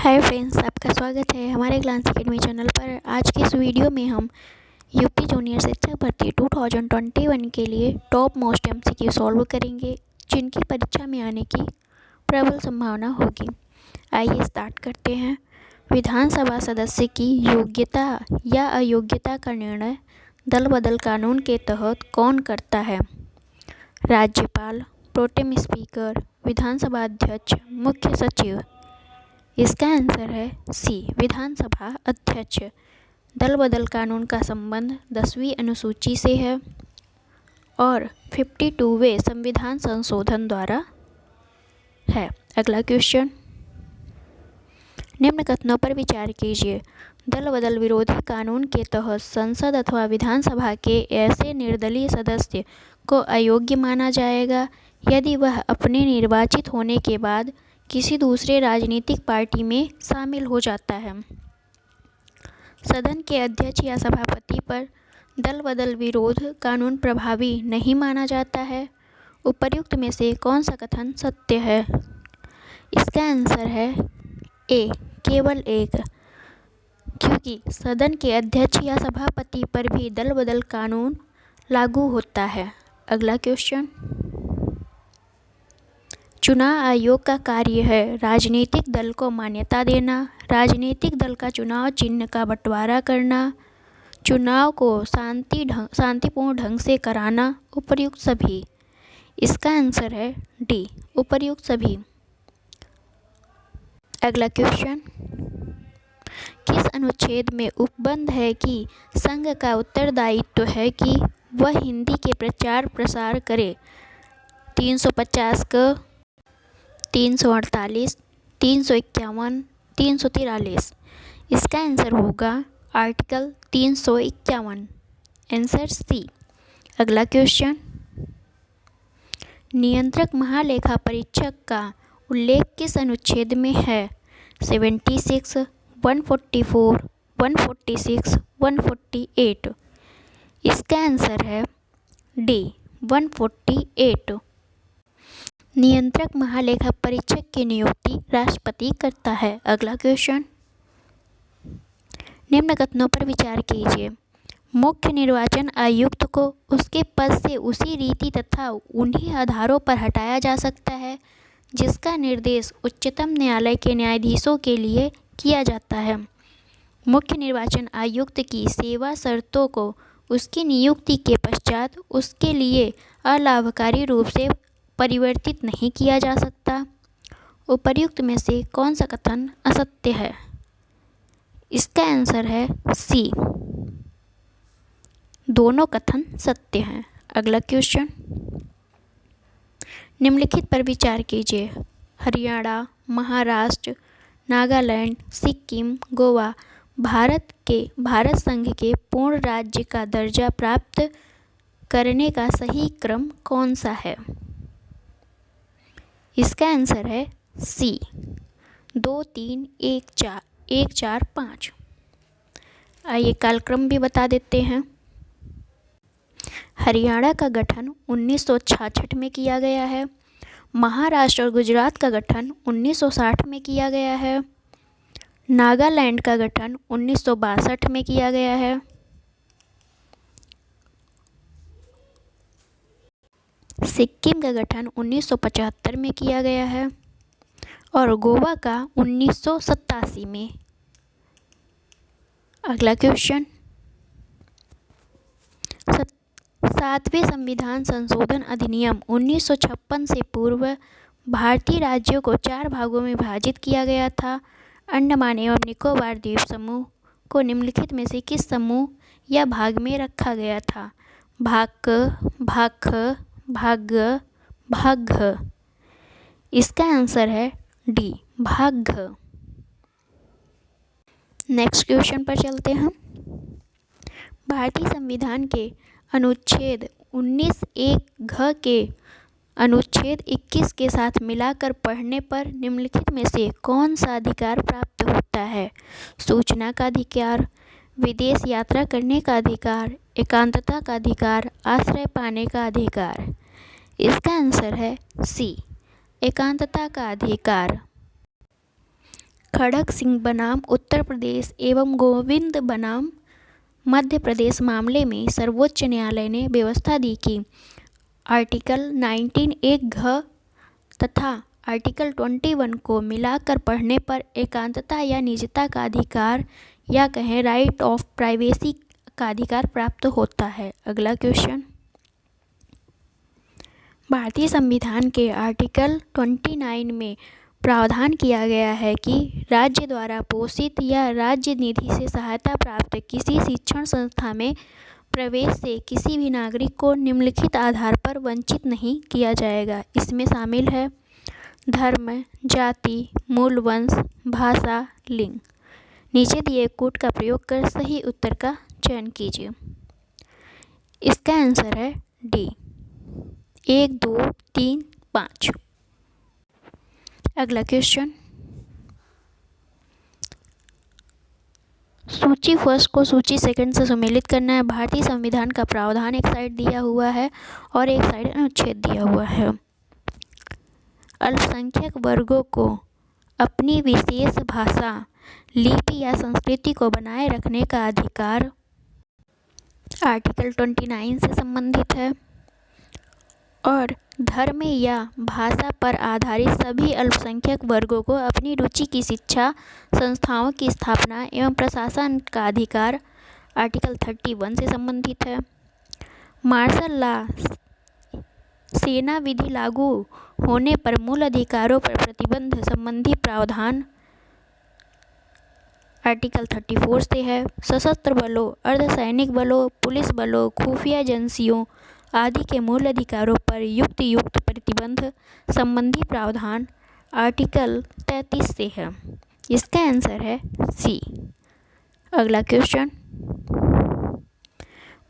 Hi friends, आपका स्वागत है हमारे क्लास अकेडमी चैनल पर। आज की इस वीडियो में हम यूपी जूनियर शिक्षक भर्ती 2021 के लिए टॉप मोस्ट एमसीक्यू सॉल्व करेंगे, जिनकी परीक्षा में आने की प्रबल संभावना होगी। आइए स्टार्ट करते हैं। विधानसभा सदस्य की योग्यता या अयोग्यता का निर्णय दल बदल कानून के तहत कौन करता है? राज्यपाल, प्रोटेम स्पीकर, विधानसभा अध्यक्ष, मुख्य सचिव। इसका आंसर है सी, विधानसभा अध्यक्ष। दल बदल कानून का संबंध 10वीं अनुसूची से है और 52वें संविधान संशोधन द्वारा है। अगला क्वेश्चन, निम्न कथनों पर विचार कीजिए। दल बदल विरोधी कानून के तहत संसद अथवा विधानसभा के ऐसे निर्दलीय सदस्य को अयोग्य माना जाएगा यदि वह अपने निर्वाचित होने के बाद किसी दूसरे राजनीतिक पार्टी में शामिल हो जाता है। सदन के अध्यक्ष या सभापति पर दल बदल विरोध कानून प्रभावी नहीं माना जाता है। उपर्युक्त में से कौन सा कथन सत्य है? इसका आंसर है ए, केवल एक, क्योंकि सदन के अध्यक्ष या सभापति पर भी दल बदल कानून लागू होता है। अगला क्वेश्चन, चुनाव आयोग का कार्य है राजनीतिक दल को मान्यता देना, राजनीतिक दल का चुनाव चिन्ह का बंटवारा करना, चुनाव को शांतिपूर्ण ढंग से कराना, उपर्युक्त सभी। इसका आंसर है डी, उपर्युक्त सभी। अगला क्वेश्चन, किस अनुच्छेद में उपबंध है कि संघ का उत्तरदायित्व है कि वह हिंदी के प्रचार प्रसार करे? 350 क, 348, 351, 343। इसका आंसर होगा आर्टिकल 351, आंसर सी। अगला क्वेश्चन, नियंत्रक महालेखा परीक्षक का उल्लेख किस अनुच्छेद में है? 76, 144, 146, 148। इसका आंसर है डी, 148। नियंत्रक महालेखा परीक्षक की नियुक्ति राष्ट्रपति करता है। अगला क्वेश्चन, निम्न कथनों पर विचार कीजिए। मुख्य निर्वाचन आयुक्त को उसके पद से उसी रीति तथा उन्हीं आधारों पर हटाया जा सकता है जिसका निर्देश उच्चतम न्यायालय के न्यायाधीशों के लिए किया जाता है। मुख्य निर्वाचन आयुक्त की सेवा शर्तों को उसकी नियुक्ति के पश्चात उसके लिए अलाभकारी रूप से परिवर्तित नहीं किया जा सकता। उपर्युक्त में से कौन सा कथन असत्य है? इसका आंसर है सी, दोनों कथन सत्य हैं। अगला क्वेश्चन, निम्नलिखित पर विचार कीजिए। हरियाणा, महाराष्ट्र, नागालैंड, सिक्किम, गोवा भारत संघ के पूर्ण राज्य का दर्जा प्राप्त करने का सही क्रम कौन सा है? इसका आंसर है सी, 2, 3, 1, 4, 1, 4, 5। आइए कालक्रम भी बता देते हैं। हरियाणा का गठन 1966 में किया गया है। महाराष्ट्र और गुजरात का गठन 1960 में किया गया है। नागालैंड का गठन 1962 में किया गया है। सिक्किम का गठन 1975 में किया गया है और गोवा का 1987 में। अगला क्वेश्चन, 7वें संविधान संशोधन अधिनियम 1956 से पूर्व भारतीय राज्यों को 4 भागों में विभाजित किया गया था। अंडमान एवं निकोबार द्वीप समूह को निम्नलिखित में से किस समूह या भाग में रखा गया था? भाग क, भाग ख, भाग ग, भाग घ। इसका आंसर है डी, भाग घ। नेक्स्ट क्वेश्चन पर चलते हैं। भारतीय संविधान के अनुच्छेद 19(1) घ के अनुच्छेद 21 के साथ मिलाकर पढ़ने पर निम्नलिखित में से कौन सा अधिकार प्राप्त होता है? सूचना का अधिकार, विदेश यात्रा करने का अधिकार, एकांतता का अधिकार, आश्रय पाने का अधिकार। इसका आंसर है सी, एकांतता का अधिकार। खड़क सिंह बनाम उत्तर प्रदेश एवं गोविंद बनाम मध्य प्रदेश मामले में सर्वोच्च न्यायालय ने व्यवस्था दी कि आर्टिकल 19 एक घ तथा आर्टिकल 21 को मिलाकर पढ़ने पर एकांतता या निजता का अधिकार या कहें राइट ऑफ प्राइवेसी का अधिकार प्राप्त होता है। अगला क्वेश्चन, भारतीय संविधान के आर्टिकल 29 में प्रावधान किया गया है कि राज्य द्वारा पोषित या राज्य निधि से सहायता प्राप्त किसी शिक्षण संस्था में प्रवेश से किसी भी नागरिक को निम्नलिखित आधार पर वंचित नहीं किया जाएगा। इसमें शामिल है धर्म, जाति, मूल वंश, भाषा, लिंग। नीचे दिए कोड का प्रयोग कर सही उत्तर का चयन कीजिए। इसका आंसर है डी 1, 2, 3, 5। अगला क्वेश्चन, सूची फर्स्ट को सूची सेकंड से सम्मिलित करना है। भारतीय संविधान का प्रावधान एक साइड दिया हुआ है और एक साइड अनुच्छेद दिया हुआ है। अल्पसंख्यक वर्गों को अपनी विशेष भाषा, लिपि या संस्कृति को बनाए रखने का अधिकार आर्टिकल 29 से संबंधित है और धर्म या भाषा पर आधारित सभी अल्पसंख्यक वर्गों को अपनी रुचि की शिक्षा संस्थाओं की स्थापना एवं प्रशासन का अधिकार आर्टिकल 31 से संबंधित है। मार्शल लॉ, सेना विधि लागू होने पर मूल अधिकारों पर प्रतिबंध संबंधी प्रावधान आर्टिकल 34 से है। सशस्त्र बलों, अर्धसैनिक बलों, पुलिस बलों, खुफिया एजेंसियों आदि के मूल अधिकारों पर युक्त प्रतिबंध संबंधी प्रावधान आर्टिकल 33 से है। इसका आंसर है सी। अगला क्वेश्चन,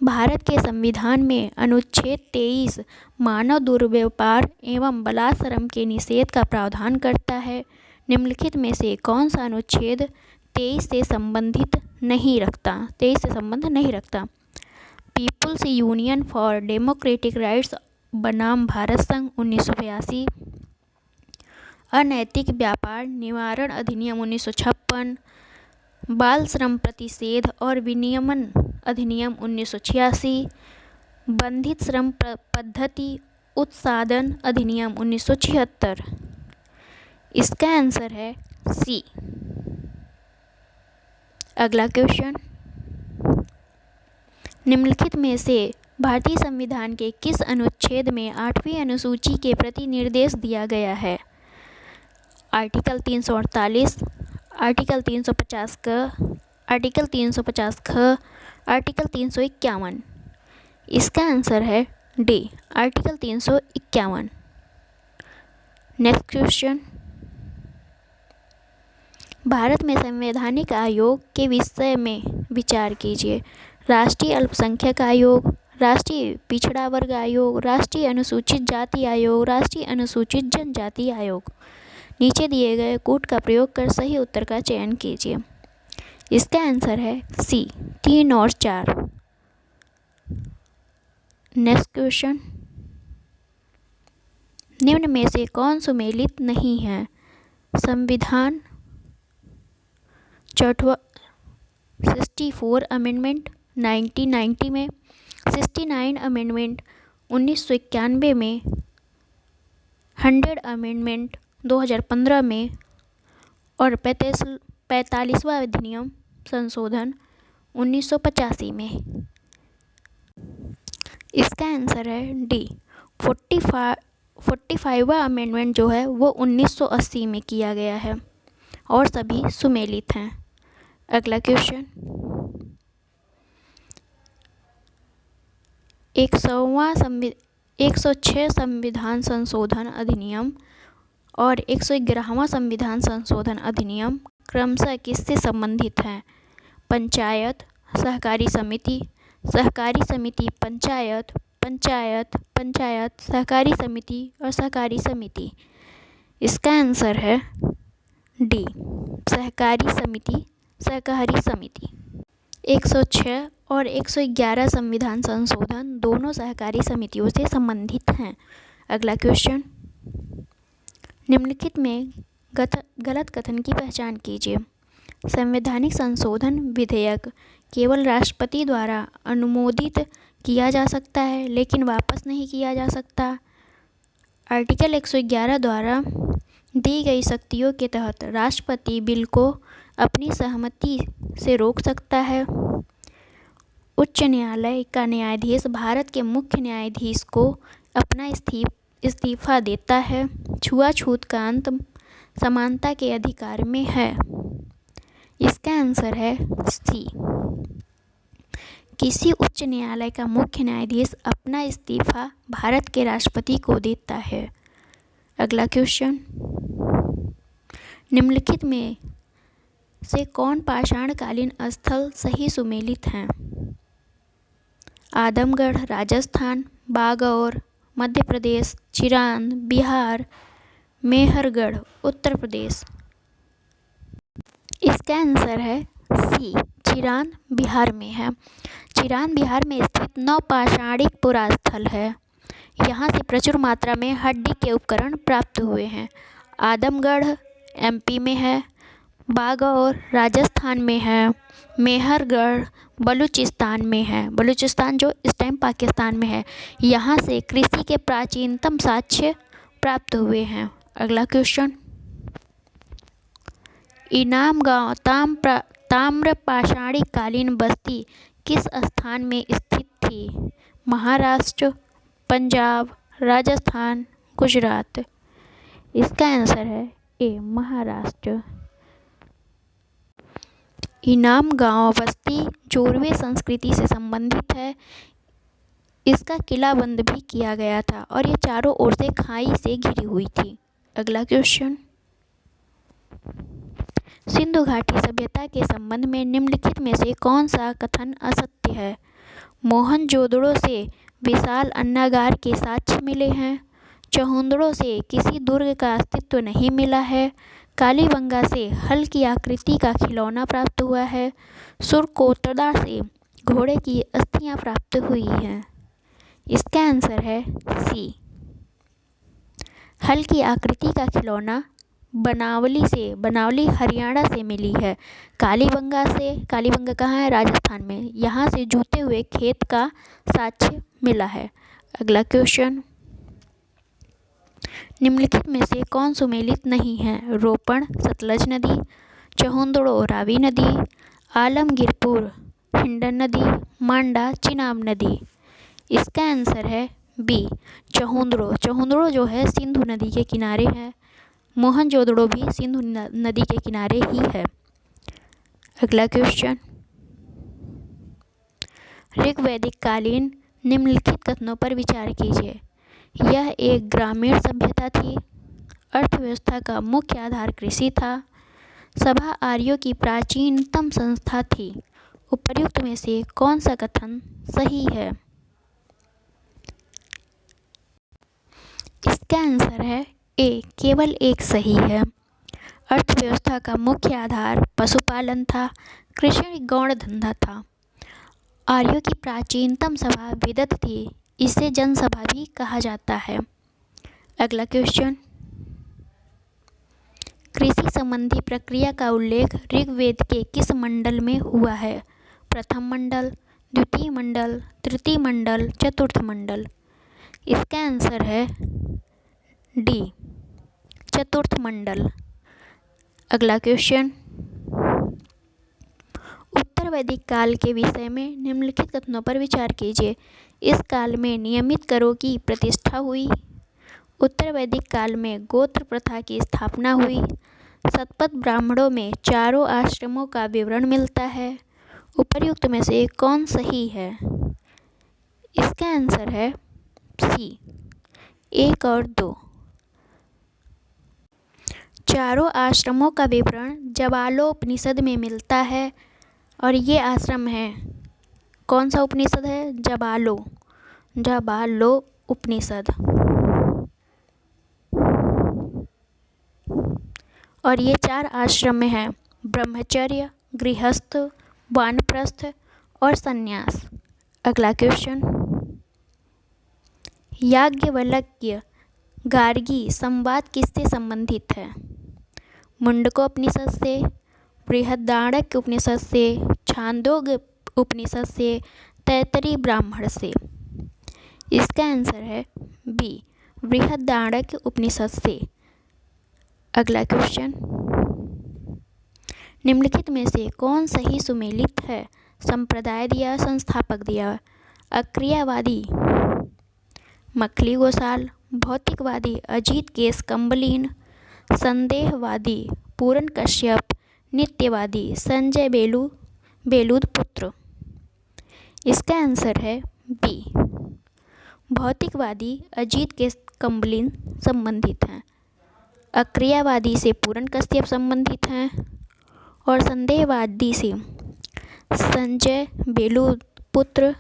भारत के संविधान में अनुच्छेद 23 मानव दुर्व्यवहार एवं बलात्संग के निषेध का प्रावधान करता है। निम्नलिखित में से कौन सा अनुच्छेद 23 से संबंध नहीं रखता? People's union for democratic rights बनाम भारत संघ 1982, अनैतिक व्यापार निवारण अधिनियम 1956, बाल श्रम प्रतिषेध और विनियमन अधिनियम 1986, बंधित श्रम पद्धति उत्सादन अधिनियम 1976। इसका आंसर है सी। अगला क्वेश्चन, निम्नलिखित में से भारतीय संविधान के किस अनुच्छेद में 8वीं अनुसूची के प्रति निर्देश दिया गया है? आर्टिकल 348, आर्टिकल 350 क, आर्टिकल 350 ख, आर्टिकल 351। इसका आंसर है D, article 351। Next question, Bharat में संवैधानिक आयोग के विषय में विचार कीजिए। राष्ट्रीय अल्पसंख्यक आयोग, राष्ट्रीय पिछड़ा वर्ग आयोग, राष्ट्रीय अनुसूचित जाति आयोग, राष्ट्रीय अनुसूचित जनजाति आयोग। नीचे दिए गए कोड का प्रयोग कर सही उत्तर का चयन कीजिए। इसका आंसर है सी, 3 और 4। नेक्स्ट क्वेश्चन, निम्न में से कौन सुमेलित नहीं है? संविधान 64 अमेंडमेंट 1990 में, 69 अमेंडमेंट 1991 में, 100 अमेंडमेंट 2015 में और 45वां अधिनियम संशोधन 1985 में। इसका आंसर है डी, 45वां अमेंडमेंट जो है वो 1980 में किया गया है और सभी सुमेलित हैं। अगला क्वेश्चन, 106 संविधान संशोधन अधिनियम और 111वां संविधान संशोधन अधिनियम क्रमशः किससे संबंधित हैं? पंचायत, सहकारी समिति, सहकारी समिति पंचायत, पंचायत, पंचायत सहकारी समिति और सहकारी समिति। इसका आंसर है डी, सहकारी समिति, सहकारी समिति। 106 और 111 संविधान संशोधन दोनों सहकारी समितियों से संबंधित हैं। अगला क्वेश्चन, निम्नलिखित में गलत कथन की पहचान कीजिए। संवैधानिक संशोधन विधेयक केवल राष्ट्रपति द्वारा अनुमोदित किया जा सकता है, लेकिन वापस नहीं किया जा सकता। आर्टिकल 111 द्वारा दी गई शक्तियों के तहत राष्ट्रपति बिल को अपनी सहमति से रोक सकता है। उच्च न्यायालय का न्यायाधीश भारत के मुख्य न्यायाधीश को अपना इस्तीफा देता है। छुआछूत का अंत समानता के अधिकार में है। इसका आंसर है सी। किसी उच्च न्यायालय का मुख्य न्यायाधीश अपना इस्तीफा भारत के राष्ट्रपति को देता है। अगला क्वेश्चन, निम्नलिखित में से कौन पाषाणकालीन स्थल सही सुमेलित हैं? आदमगढ़ राजस्थान, बागौर मध्य प्रदेश, चिरांद बिहार, मेहरगढ़ उत्तर प्रदेश। इसका आंसर है सी, चिरांद बिहार में है। चिरांद बिहार में स्थित नवपाषाणिक पुरास्थल है। यहाँ से प्रचुर मात्रा में हड्डी के उपकरण प्राप्त हुए हैं। आदमगढ़ एमपी में है, बागौर राजस्थान में है, मेहरगढ़ बलूचिस्तान में है। बलूचिस्तान जो इस टाइम पाकिस्तान में है। यहाँ से कृषि के प्राचीनतम साक्ष्य प्राप्त हुए हैं। अगला क्वेश्चन, इनाम गांव ताम्र पाषाणिक कालीन बस्ती किस स्थान में स्थित थी? महाराष्ट्र, पंजाब, राजस्थान, गुजरात। इसका आंसर है ए, महाराष्ट्र। इनाम गांव बस्ती जोरवे संस्कृति से संबंधित है। इसका किलाबंद भी किया गया था और ये चारों ओर से खाई से घिरी हुई थी। अगला क्वेश्चन, सिंधु घाटी सभ्यता के संबंध में निम्नलिखित में से कौन सा कथन असत्य है? मोहनजोदड़ो से विशाल अन्नागार के साक्ष्य मिले हैं। चहुंदड़ो से किसी दुर्ग का अस्तित्व नहीं मिला है। कालीबंगा से हल की आकृति का खिलौना प्राप्त हुआ है। सुरकोटड़ा से घोड़े की अस्थियां प्राप्त हुई हैं। इसका आंसर है सी, हल की आकृति का खिलौना बनावली हरियाणा से मिली है। कालीबंगा कहाँ है? राजस्थान में। यहाँ से जूते हुए खेत का साक्ष्य मिला है। अगला क्वेश्चन, निम्नलिखित में से कौन सुमेलित नहीं है? रोपण सतलज नदी, चहुंदड़ो रावी नदी, आलमगीरपुर हिंडन नदी, मांडा चिनाब नदी। इसका आंसर है बी, चहुंदड़ो जो है सिंधु नदी के किनारे है। मोहनजोदड़ो भी सिंधु नदी के किनारे ही है। अगला क्वेश्चन, ऋग्वैदिक कालीन निम्नलिखित कथनों पर विचार कीजिए। यह एक ग्रामीण सभ्यता थी। अर्थव्यवस्था का मुख्य आधार कृषि था। सभा आर्यों की प्राचीनतम संस्था थी। उपर्युक्त में से कौन सा कथन सही है? इसका आंसर है ए, केवल एक सही है। अर्थव्यवस्था का मुख्य आधार पशुपालन था। कृषि एक गौण धंधा था। आर्यों की प्राचीनतम सभा विदत थी। इसे जनसभा भी कहा जाता है। अगला क्वेश्चन, कृषि संबंधी प्रक्रिया का उल्लेख ऋग्वेद के किस मंडल में हुआ है? प्रथम मंडल, द्वितीय मंडल, तृतीय मंडल, चतुर्थ मंडल। इसका आंसर है डी, चतुर्थ मंडल। अगला क्वेश्चन, उत्तर वैदिक काल के विषय में निम्नलिखित कथनों पर विचार कीजिए। इस काल में नियमित करों की प्रतिष्ठा हुई। उत्तर वैदिक काल में गोत्र प्रथा की स्थापना हुई। शतपथ ब्राह्मणों में चारों आश्रमों का विवरण मिलता है। उपर्युक्त में से कौन सही है? इसका आंसर है सी, 1 और 2। चारों आश्रमों का विवरण जबालोपनिषद में मिलता है और ये आश्रम है, कौन सा उपनिषद है? जबालो उपनिषद। और ये 4 आश्रम में हैं: ब्रह्मचर्य, गृहस्थ, वानप्रस्थ और संन्यास। अगला क्वेश्चन, याज्ञवल्क्य गार्गी संवाद किससे संबंधित है? मुंडकोपनिषद से, बृहदारण्यक उपनिषद से, छांदोग्य उपनिषद से, तैत्तिरीय ब्राह्मण से। इसका आंसर है बी, बृहदारण्यक उपनिषद से। अगला क्वेश्चन, निम्नलिखित में से कौन सही सुमेलित है? संप्रदाय दिया, संस्थापक दिया। अक्रियावादी मखली गोसाल, भौतिकवादी अजीत केस कंबलीन, संदेहवादी पूरन कश्यप, नित्यवादी संजय बेलूद पुत्र। इसका आंसर है बी, भौतिकवादी अजीत केस कंबलीन संबंधित हैं। अक्रियावादी से पूरन कश्यप संबंधित हैं और संदेहवादी से संजय बेलूद पुत्र,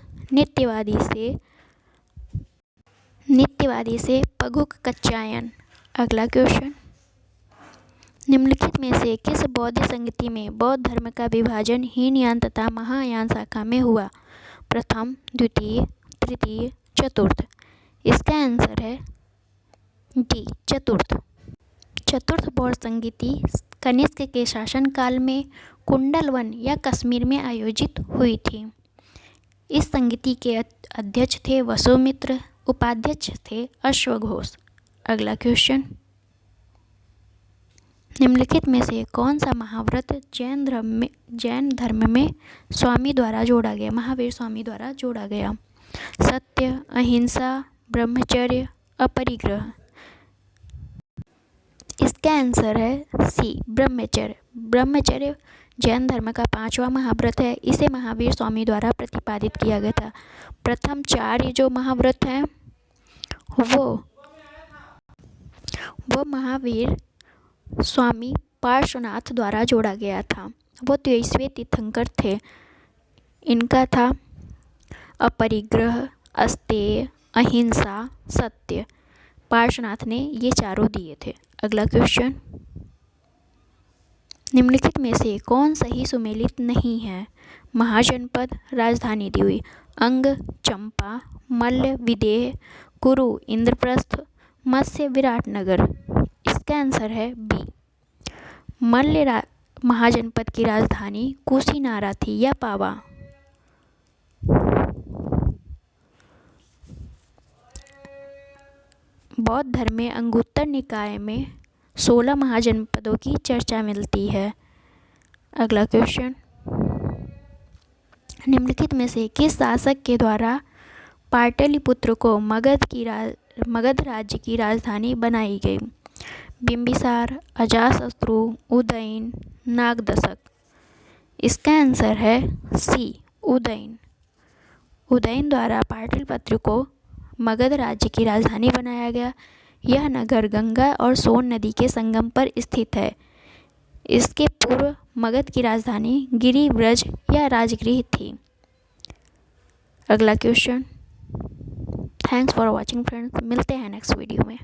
नित्यवादी से पगुक कच्चायन। अगला क्वेश्चन, निम्नलिखित में से किस बौद्ध संगति में बौद्ध धर्म का विभाजन हीनयान तथा महायान शाखा में हुआ? प्रथम, द्वितीय, तृतीय, चतुर्थ। इसका आंसर है डी, चतुर्थ बौद्ध संगति कनिष्क के शासनकाल में कुंडलवन या कश्मीर में आयोजित हुई थी। इस संगति के अध्यक्ष थे वसुमित्र, उपाध्यक्ष थे अश्वघोष। अगला क्वेश्चन, निम्नलिखित में से कौन सा महाव्रत जैन धर्म में स्वामी द्वारा जोड़ा गया, महावीर स्वामी द्वारा जोड़ा गया? सत्य, अहिंसा, ब्रह्मचर्य, अपरिग्रह। इसका आंसर है सी, ब्रह्मचर्य जैन धर्म का 5वां महाव्रत है। इसे महावीर स्वामी द्वारा प्रतिपादित किया गया था। प्रथम 4 जो महाव्रत हैं वो महावीर स्वामी पार्श्वनाथ द्वारा जोड़ा गया था। वो 23वें तीर्थंकर थे। इनका था अपरिग्रह, अस्तेय, अहिंसा, सत्य। पार्श्वनाथ ने ये चारों दिए थे। अगला क्वेश्चन, निम्नलिखित में से कौन सही सुमेलित नहीं है? महाजनपद, राजधानी दी हुई। अंग, चंपा, मल्ल, विदेह, कुरु, इंद्रप्रस्थ, मत्स्य, विराटनगर। इसका आंसर है बी, मल्ल महाजनपद की राजधानी कुशीनारा थी या पावा। बौद्ध धर्म में अंगुत्तर निकाय में 16 महाजनपदों की चर्चा मिलती है। अगला क्वेश्चन, निम्नलिखित में से किस शासक के द्वारा पाटलिपुत्र को मगध राज्य की राजधानी बनाई गई? बिंबिसार, अजातशत्रु, उदयन, नागदशक। इसका आंसर है सी, उदयन द्वारा पाटलिपुत्र को मगध राज्य की राजधानी बनाया गया। यह नगर गंगा और सोन नदी के संगम पर स्थित है। इसके पूर्व मगध की राजधानी गिरिव्रज या राजगृह थी। अगला question, thanks for watching friends, मिलते हैं नेक्स्ट वीडियो में।